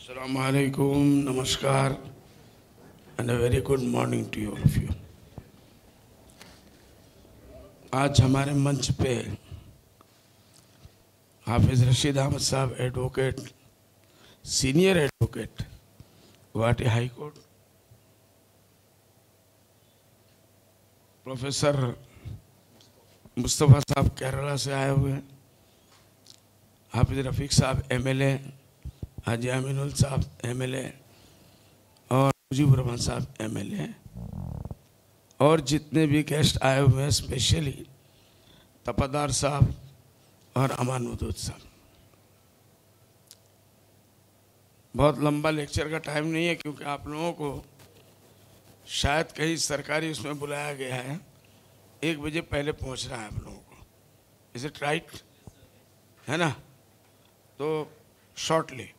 Assalamu alaikum, namaskar, and a very good morning to you all of you. आज हमारे मंच पे हाफिज रशीद अहमद साहब advocate, senior advocate, Guwahati high court, professor Mustafa साहब केरला से आए हुए हैं, हाफिज रफ़ीक साहब एमएलए, हाजी अमीनुल साहब एमएलए और मुजीबुर रहमान साहब एमएलए, और जितने भी गेस्ट आए हुए हैं, स्पेशली तपदार साहब और अमान मदूद साहब। बहुत लंबा लेक्चर का टाइम नहीं है क्योंकि आप लोगों को शायद कहीं सरकारी उसमें बुलाया गया है, 1 बजे पहले पहुंचना है आप लोगों को। Is it right? है ना? तो शॉर्टली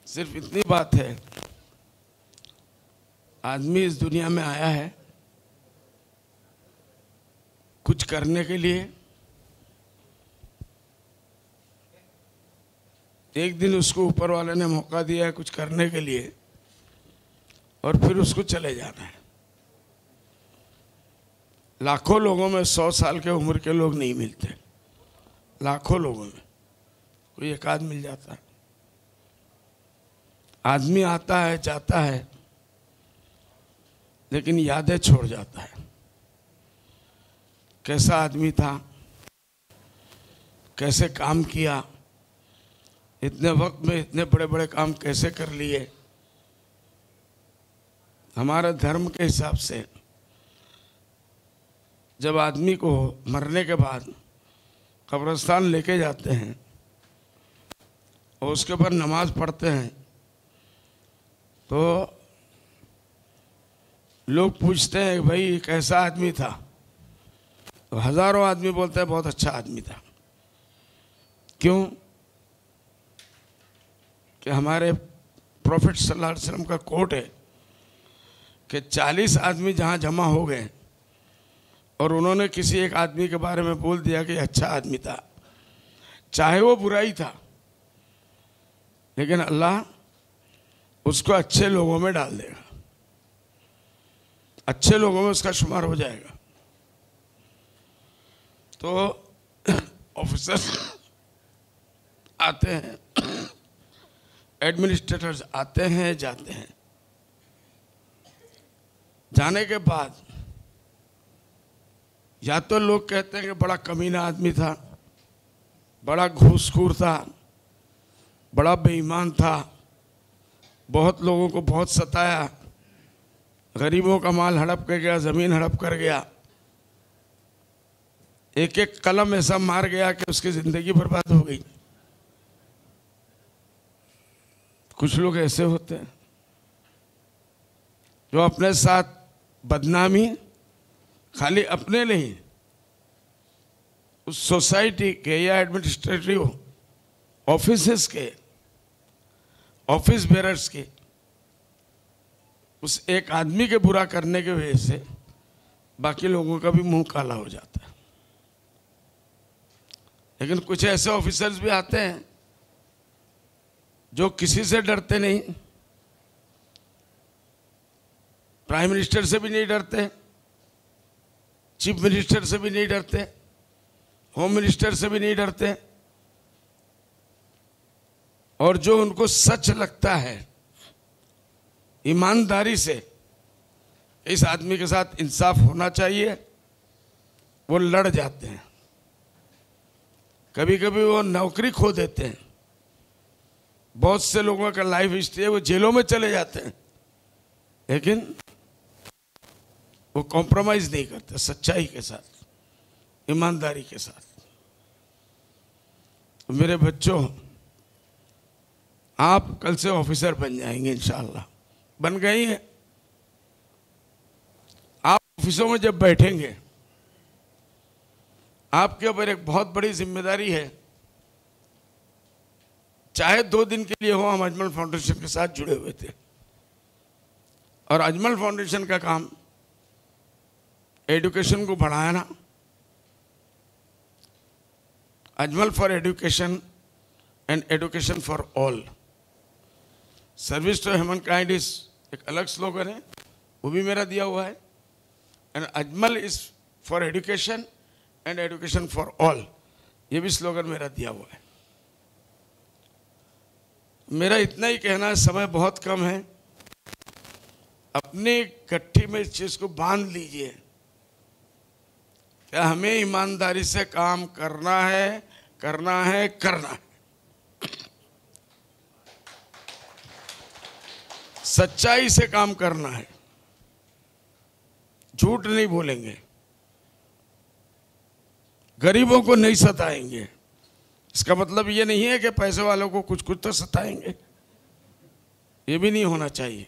सिर्फ इतनी बात है, आदमी इस दुनिया में आया है कुछ करने के लिए। एक दिन उसको ऊपर वाले ने मौका दिया है कुछ करने के लिए और फिर उसको चले जाना है। लाखों लोगों में 100 साल के उम्र के लोग नहीं मिलते, लाखों लोगों में कोई एक आध मिल जाता है। आदमी आता है जाता है लेकिन यादें छोड़ जाता है। कैसा आदमी था, कैसे काम किया, इतने वक्त में इतने बड़े बड़े काम कैसे कर लिए। हमारे धर्म के हिसाब से जब आदमी को मरने के बाद कब्रिस्तान लेके जाते हैं और उसके ऊपर नमाज पढ़ते हैं तो लोग पूछते हैं भाई कैसा आदमी था, तो हजारों आदमी बोलते हैं बहुत अच्छा आदमी था। क्यों? कि हमारे प्रॉफिट सल्लल्लाहु अलैहि वसल्लम का कोट है कि 40 आदमी जहाँ जमा हो गए और उन्होंने किसी एक आदमी के बारे में बोल दिया कि अच्छा आदमी था, चाहे वो बुराई था, लेकिन अल्लाह उसको अच्छे लोगों में डाल देगा, अच्छे लोगों में उसका शुमार हो जाएगा। तो ऑफिसर्स आते हैं, एडमिनिस्ट्रेटर्स आते हैं जाते हैं। जाने के बाद या तो लोग कहते हैं कि बड़ा कमीना आदमी था, बड़ा घूसखोर था, बड़ा बेईमान था, बहुत लोगों को बहुत सताया, गरीबों का माल हड़प कर गया, ज़मीन हड़प कर गया, एक एक कलम ऐसा मार गया कि उसकी ज़िंदगी बर्बाद हो गई। कुछ लोग ऐसे होते हैं जो अपने साथ बदनामी खाली अपने नहीं, उस सोसाइटी के या एडमिनिस्ट्रेटिव ऑफिसेस के, ऑफिस बेरर्स के, उस एक आदमी के बुरा करने की वजह से बाकी लोगों का भी मुंह काला हो जाता है। लेकिन कुछ ऐसे ऑफिसर्स भी आते हैं जो किसी से डरते नहीं, प्राइम मिनिस्टर से भी नहीं डरते, चीफ मिनिस्टर से भी नहीं डरते, होम मिनिस्टर से भी नहीं डरते, और जो उनको सच लगता है ईमानदारी से इस आदमी के साथ इंसाफ होना चाहिए, वो लड़ जाते हैं। कभी कभी वो नौकरी खो देते हैं। बहुत से लोगों का लाइफ हिस्ट्री है वो जेलों में चले जाते हैं, लेकिन वो कॉम्प्रोमाइज नहीं करते सच्चाई के साथ, ईमानदारी के साथ। तो मेरे बच्चों, आप कल से ऑफिसर बन जाएंगे इंशाअल्लाह, बन गई हैं। आप ऑफिसों में जब बैठेंगे आपके ऊपर एक बहुत बड़ी जिम्मेदारी है। चाहे 2 दिन के लिए हो, हम अजमल फाउंडेशन के साथ जुड़े हुए थे और अजमल फाउंडेशन का काम एजुकेशन को बढ़ाना, Ajmal for education and education for all. Service to humankind is एक अलग स्लोगन है, वो भी मेरा दिया हुआ है। And Ajmal is for education and education for all, ये भी स्लोगन मेरा दिया हुआ है। मेरा इतना ही कहना है, समय बहुत कम है, अपनी गट्ठी में इस चीज को बांध लीजिए क्या हमें ईमानदारी से काम करना है, करना है, करना है। सच्चाई से काम करना है, झूठ नहीं बोलेंगे, गरीबों को नहीं सताएंगे। इसका मतलब ये नहीं है कि पैसे वालों को कुछ कुछ तो सताएंगे, ये भी नहीं होना चाहिए।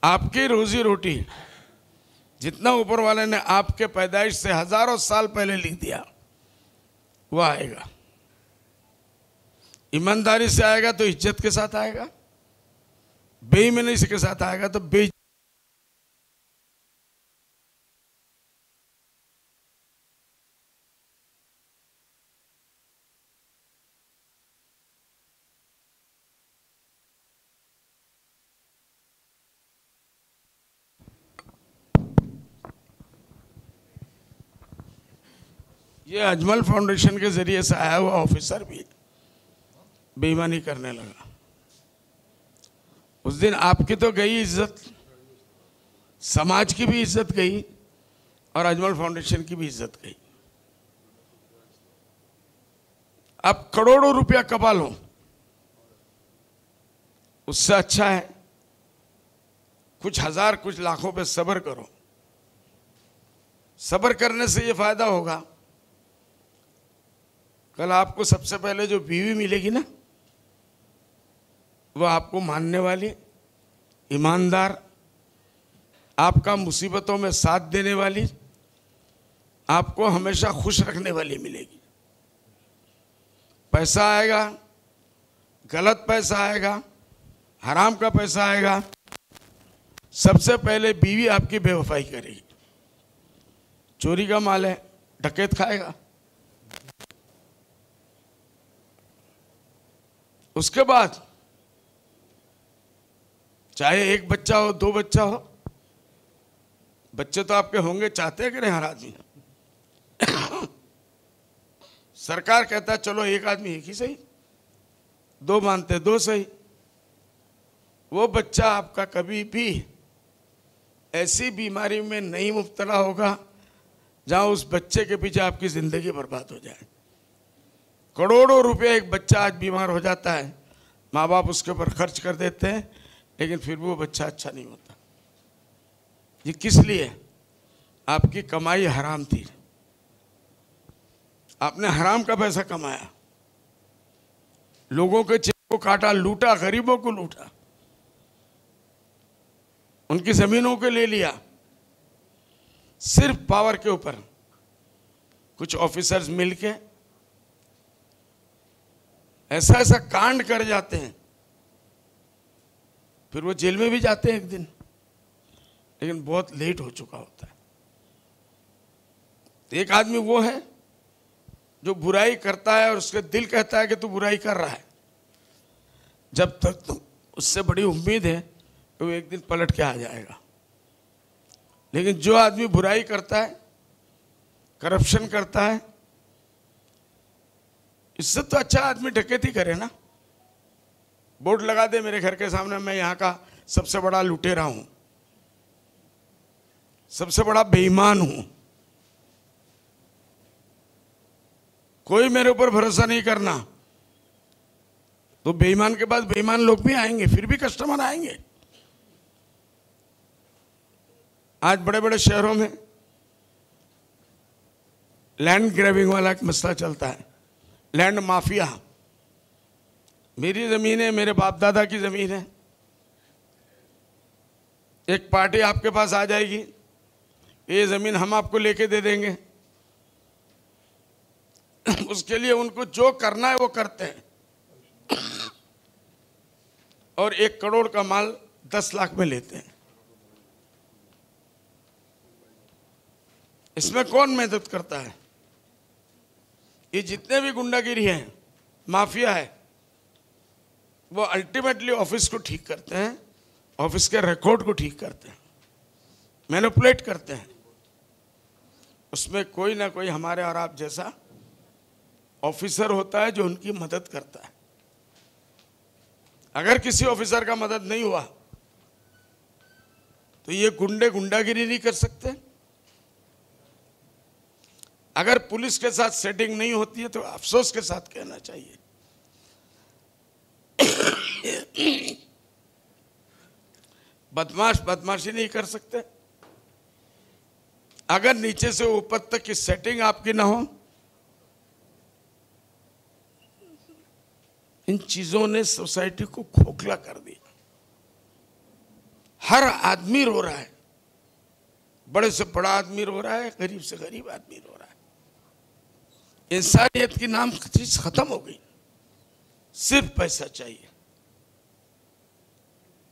आपकी रोजी रोटी जितना ऊपर वाले ने आपके पैदाइश से हजारों साल पहले लिख दिया वो आएगा। ईमानदारी से आएगा तो इज्जत के साथ आएगा, बेईमानी के साथ आएगा तो ये अजमल फाउंडेशन के जरिए से आया हुआ ऑफिसर भी बेईमानी करने लगा। उस दिन आपकी तो गई इज्जत, समाज की भी इज्जत गई और अजमल फाउंडेशन की भी इज्जत गई। आप करोड़ों रुपया कमा लो, उससे अच्छा है कुछ हजार कुछ लाखों पे सब्र करो। सब्र करने से ये फायदा होगा, कल आपको सबसे पहले जो बीवी मिलेगी ना, वो आपको मानने वाली, ईमानदार, आपका मुसीबतों में साथ देने वाली, आपको हमेशा खुश रखने वाली मिलेगी। पैसा आएगा, गलत पैसा आएगा, हराम का पैसा आएगा, सबसे पहले बीवी आपकी बेवफाई करेगी। चोरी का माल है, डकैत खाएगा। उसके बाद चाहे एक बच्चा हो, दो बच्चा हो, बच्चे तो आपके होंगे, चाहते हैं कि नहीं हर आदमी। सरकार कहता है चलो एक आदमी एक ही सही, दो मानते दो सही। वो बच्चा आपका कभी भी ऐसी बीमारी में नहीं मुब्तला होगा जहां उस बच्चे के पीछे आपकी जिंदगी बर्बाद हो जाए। करोड़ों रुपए एक बच्चा आज बीमार हो जाता है, माँ बाप उसके ऊपर खर्च कर देते हैं, लेकिन फिर वो बच्चा अच्छा नहीं होता। ये किस लिए? आपकी कमाई हराम थी, आपने हराम का पैसा कमाया, लोगों के चेक को काटा, लूटा, गरीबों को लूटा, उनकी जमीनों को ले लिया, सिर्फ पावर के ऊपर। कुछ ऑफिसर्स मिलके ऐसा ऐसा कांड कर जाते हैं, फिर वो जेल में भी जाते हैं एक दिन, लेकिन बहुत लेट हो चुका होता है। एक आदमी वो है जो बुराई करता है और उसका दिल कहता है कि तू बुराई कर रहा है, जब तक तो उससे बड़ी उम्मीद है कि वो एक दिन पलट के आ जाएगा। लेकिन जो आदमी बुराई करता है, करप्शन करता है, इससे तो अच्छा आदमी डकैती करे ना। बोर्ड लगा दे मेरे घर के सामने, मैं यहाँ का सबसे बड़ा लुटेरा हूं, सबसे बड़ा बेईमान हूं, कोई मेरे ऊपर भरोसा नहीं करना। तो बेईमान के बाद बेईमान लोग भी आएंगे, फिर भी कस्टमर आएंगे। आज बड़े बड़े शहरों में लैंड ग्रैबिंग वाला एक मसला चलता है, लैंड माफिया। मेरी जमीन है, मेरे बाप दादा की जमीन है, एक पार्टी आपके पास आ जाएगी, ये जमीन हम आपको लेके दे देंगे। उसके लिए उनको जो करना है वो करते हैं, और 1 करोड़ का माल 10 लाख में लेते हैं। इसमें कौन मदद करता है? ये जितने भी गुंडागिरी हैं, माफिया है, वो अल्टीमेटली ऑफिस को ठीक करते हैं, ऑफिस के रिकॉर्ड को ठीक करते हैं, मैनिपुलेट करते हैं। उसमें कोई ना कोई हमारे और आप जैसा ऑफिसर होता है जो उनकी मदद करता है। अगर किसी ऑफिसर का मदद नहीं हुआ तो ये गुंडे गुंडागिरी नहीं कर सकते। अगर पुलिस के साथ सेटिंग नहीं होती है तो अफसोस के साथ कहना चाहिए बदमाश बदमाशी नहीं कर सकते। अगर नीचे से ऊपर तक की सेटिंग आपकी ना हो, इन चीजों ने सोसाइटी को खोखला कर दिया। हर आदमी रो रहा है, बड़े से बड़ा आदमी रो रहा है, गरीब से गरीब आदमी रो रहा है। इंसानियत की नाम की चीज खत्म हो गई, सिर्फ पैसा चाहिए।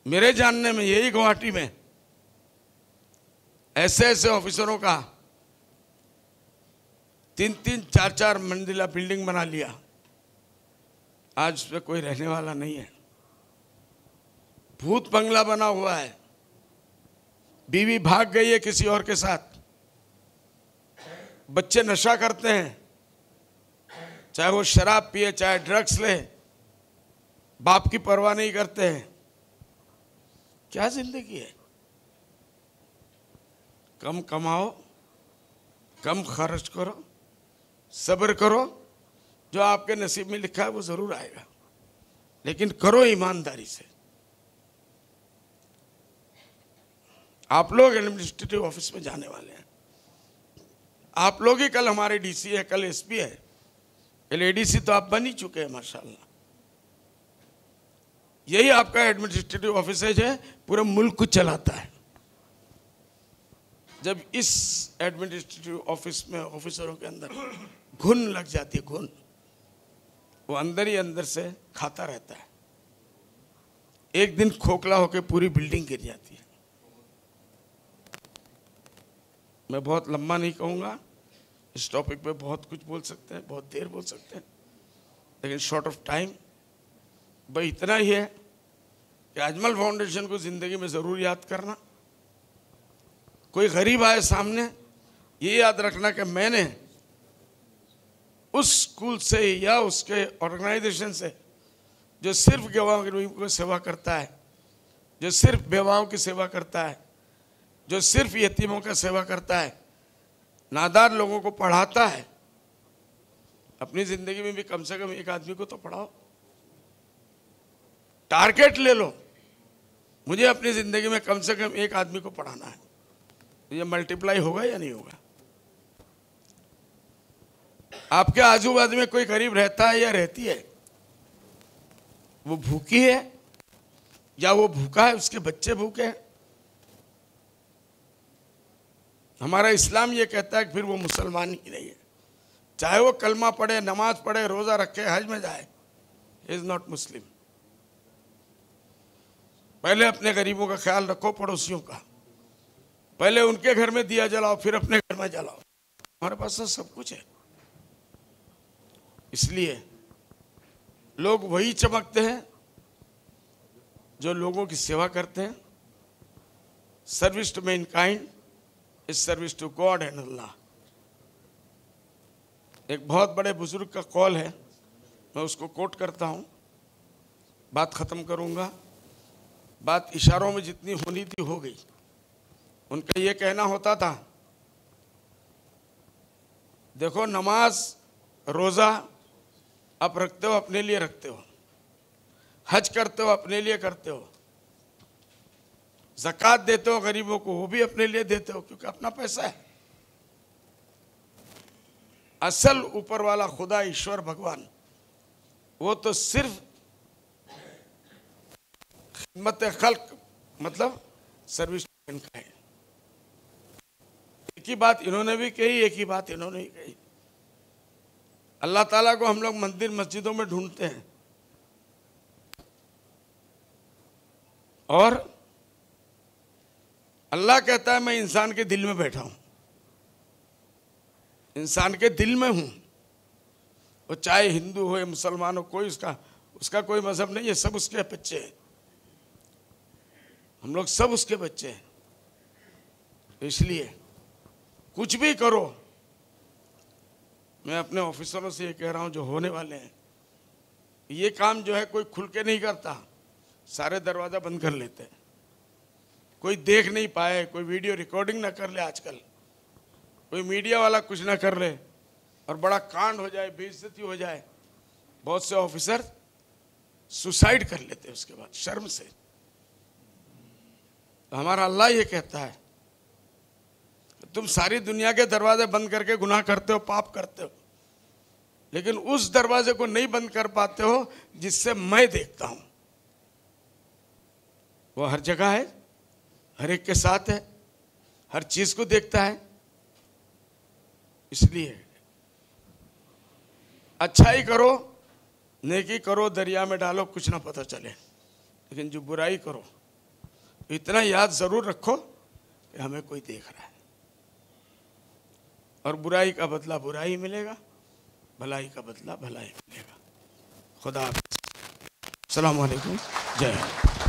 मेरे जानने में यही गुवाहाटी में ऐसे ऐसे ऑफिसरों का 3-3, 4-4 मंजिला बिल्डिंग बना लिया, आज उस पर कोई रहने वाला नहीं है। भूत बंगला बना हुआ है, बीवी भाग गई है किसी और के साथ, बच्चे नशा करते हैं, चाहे वो शराब पिए चाहे ड्रग्स ले, बाप की परवाह नहीं करते हैं। क्या जिंदगी है? कम कमाओ, कम खर्च करो, सब्र करो, जो आपके नसीब में लिखा है वो जरूर आएगा, लेकिन करो ईमानदारी से। आप लोग एडमिनिस्ट्रेटिव ऑफिस में जाने वाले हैं, आप लोग ही कल हमारे डीसी है, कल एसपी है, कल एडीसी तो आप बन ही चुके हैं माशाल्लाह। यही आपका एडमिनिस्ट्रेटिव ऑफिस है जो पूरे मुल्क को चलाता है। जब इस एडमिनिस्ट्रेटिव ऑफिस में ऑफिसरों के अंदर घुन लग जाती है, घुन, वो अंदर ही अंदर से खाता रहता है, एक दिन खोखला होकर पूरी बिल्डिंग गिर जाती है। मैं बहुत लंबा नहीं कहूंगा, इस टॉपिक पे बहुत कुछ बोल सकते हैं, बहुत देर बोल सकते हैं, लेकिन शॉर्ट ऑफ टाइम भाई इतना ही है कि अजमल फाउंडेशन को जिंदगी में जरूर याद करना। कोई गरीब आए सामने, ये याद रखना कि मैंने उस स्कूल से या उसके ऑर्गेनाइजेशन से जो सिर्फ गरीबों की सेवा करता है, जो सिर्फ बेवाओं की सेवा करता है, जो सिर्फ यतीमों का सेवा करता है, नादार लोगों को पढ़ाता है, अपनी जिंदगी में भी कम से कम एक आदमी को तो पढ़ाओ। टारगेट ले लो, मुझे अपनी जिंदगी में कम से कम एक आदमी को पढ़ाना है। ये मल्टीप्लाई होगा या नहीं होगा? आपके आजू बाजू में कोई गरीब रहता है या रहती है, वो भूखी है या वो भूखा है, उसके बच्चे भूखे हैं, हमारा इस्लाम ये कहता है कि फिर वो मुसलमान ही नहीं है। चाहे वो कलमा पढ़े, नमाज पढ़े, रोजा रखे, हज में जाए, इज नॉट मुस्लिम। पहले अपने गरीबों का ख्याल रखो, पड़ोसियों का, पहले उनके घर में दिया जलाओ, फिर अपने घर में जलाओ। हमारे पास तो सब कुछ है, इसलिए लोग वही चमकते हैं जो लोगों की सेवा करते हैं। Service to mankind is service to God and Allah. एक बहुत बड़े बुजुर्ग का कॉल है, मैं उसको कोट करता हूं, बात खत्म करूंगा। बात इशारों में जितनी होनी थी हो गई। उनका ये कहना होता था, देखो नमाज रोजा आप रखते हो, अपने लिए रखते हो, हज करते हो अपने लिए करते हो, ज़कात देते हो गरीबों को, वो भी अपने लिए देते हो क्योंकि अपना पैसा है। असल ऊपर वाला खुदा ईश्वर भगवान, वो तो सिर्फ खिदमत खल्क मतलब सर्विस का है। एक ही बात इन्होंने भी कही, एक ही बात इन्होंने भी कही। अल्लाह ताला को हम लोग मंदिर मस्जिदों में ढूंढते हैं और अल्लाह कहता है मैं इंसान के दिल में बैठा हूं, इंसान के दिल में हूं। वो चाहे हिंदू हो या मुसलमान हो, कोई उसका कोई मजहब नहीं है, सब उसके बच्चे हैं, हम लोग सब उसके बच्चे हैं। इसलिए कुछ भी करो, मैं अपने ऑफिसरों से ये कह रहा हूं जो होने वाले हैं, ये काम जो है कोई खुल के नहीं करता, सारे दरवाजा बंद कर लेते हैं, कोई देख नहीं पाए, कोई वीडियो रिकॉर्डिंग ना कर ले, आजकल कोई मीडिया वाला कुछ ना कर ले और बड़ा कांड हो जाए, बेइज्जती हो जाए। बहुत से ऑफिसर सुसाइड कर लेते हैं उसके बाद शर्म से। तो हमारा अल्लाह ये कहता है तुम सारी दुनिया के दरवाजे बंद करके गुनाह करते हो, पाप करते हो, लेकिन उस दरवाजे को नहीं बंद कर पाते हो जिससे मैं देखता हूं। वो हर जगह है, हर एक के साथ है, हर चीज को देखता है। इसलिए अच्छाई करो, नेकी करो, दरिया में डालो, कुछ ना पता चले, लेकिन जो बुराई करो इतना याद जरूर रखो कि हमें कोई देख रहा है, और बुराई का बदला बुराई मिलेगा, भलाई का बदला भलाई मिलेगा। खुदा हाफिज़। अस्सलाम वालेकुम। जय हिंद।